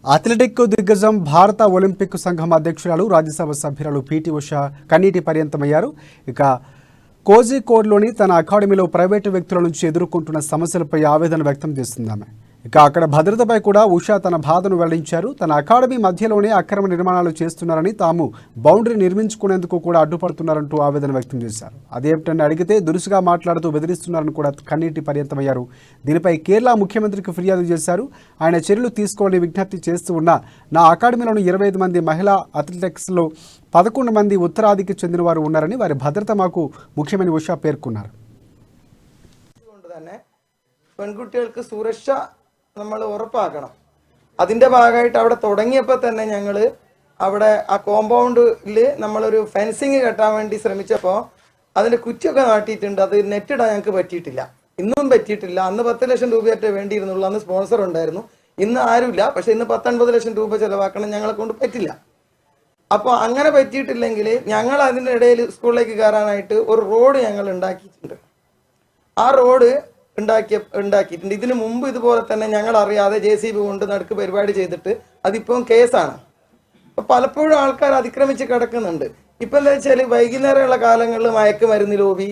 Athletic దిగ్గజం భారత Olympic సంఘం అధ్యక్షురాలు రాజ్యసభ సభ్యురాలు పీటీ ఉష కన్నీటి పర్యంతమయ్యారు. ఇక కోజికోడ్లోని తన అకాడమీలో ప్రైవేటు వ్యక్తుల నుంచి ఎదుర్కొంటున్న సమస్యలపై ఆవేదన వ్యక్తం చేస్తుందామె. ఇక అక్కడ భద్రతపై కూడా ఉష తన బాధను వెల్లడించారు. తన అకాడమీ మధ్యలోనే అక్రమ నిర్మాణాలు చేస్తున్నారని, తాము బౌండరీ నిర్మించుకునేందుకు కూడా అడ్డుపడుతున్నారంటూ ఆవేదన వ్యక్తం చేశారు. అదేమిటని అడిగితే దురుసుగా మాట్లాడుతూ బెదిరిస్తున్నారని కూడా కన్నీటి పర్యంతమయ్యారు. దీనిపై కేరళ ముఖ్యమంత్రికి ఫిర్యాదు చేశారు. ఆయన చర్యలు తీసుకోవాలని విజ్ఞప్తి చేస్తూ ఉన్న నా అకాడమీలోని 25 మంది మహిళా అథ్లెటిక్స్లో 11 మంది ఉత్తరాదికి చెందిన వారు ఉన్నారని, వారి భద్రత మాకు ముఖ్యమని ఉష పేర్కొన్నారు. പെൺകുട്ടികൾക്ക് സുരക്ഷ നമ്മൾ ഉറപ്പാക്കണം. അതിൻ്റെ ഭാഗമായിട്ട് അവിടെ തുടങ്ങിയപ്പോൾ തന്നെ ഞങ്ങൾ അവിടെ ആ കോമ്പൗണ്ടിൽ നമ്മളൊരു ഫെൻസിങ് കെട്ടാൻ വേണ്ടി ശ്രമിച്ചപ്പോൾ അതിൻ്റെ കുറ്റിയൊക്കെ നാട്ടിയിട്ടുണ്ട്. അത് നെറ്റിടാൻ ഞങ്ങൾക്ക് പറ്റിയിട്ടില്ല, ഇന്നും പറ്റിയിട്ടില്ല. അന്ന് 10 ലക്ഷം രൂപയായിട്ട് വേണ്ടിയിരുന്നുള്ളൂ. അന്ന് സ്പോൺസർ ഉണ്ടായിരുന്നു, ഇന്ന് ആരുമില്ല. പക്ഷേ ഇന്ന് 19 ലക്ഷം രൂപ ചിലവാക്കണം, ഞങ്ങളെ കൊണ്ട് പറ്റില്ല. അപ്പോൾ അങ്ങനെ പറ്റിയിട്ടില്ലെങ്കിൽ ഞങ്ങൾ അതിൻ്റെ ഇടയിൽ സ്കൂളിലേക്ക് കയറാനായിട്ട് ഒരു റോഡ് ഞങ്ങൾ ഉണ്ടാക്കിയിട്ടുണ്ട്. ആ റോഡ് ഉണ്ടാക്കിയിട്ടുണ്ട്. ഇതിനു മുമ്പ് ഇതുപോലെ തന്നെ ഞങ്ങൾ അറിയാതെ JCB കൊണ്ട് നടുക്ക് പരിപാടി ചെയ്തിട്ട് അതിപ്പം കേസാണ്. അപ്പം പലപ്പോഴും ആൾക്കാർ അതിക്രമിച്ച് കിടക്കുന്നുണ്ട്. ഇപ്പം എന്താ വെച്ചാൽ വൈകുന്നേരമുള്ള കാലങ്ങളിൽ മയക്കുമരുന്ന് ലോബി,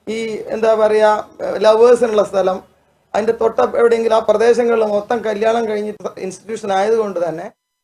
ഈ എന്താ പറയുക ലവേഴ്സിനുള്ള സ്ഥലം, അതിൻ്റെ തൊട്ട എവിടെയെങ്കിലും ആ പ്രദേശങ്ങളിൽ മൊത്തം കല്യാണം കഴിഞ്ഞ ഇൻസ്റ്റിറ്റ്യൂഷൻ ആയതുകൊണ്ട് തന്നെ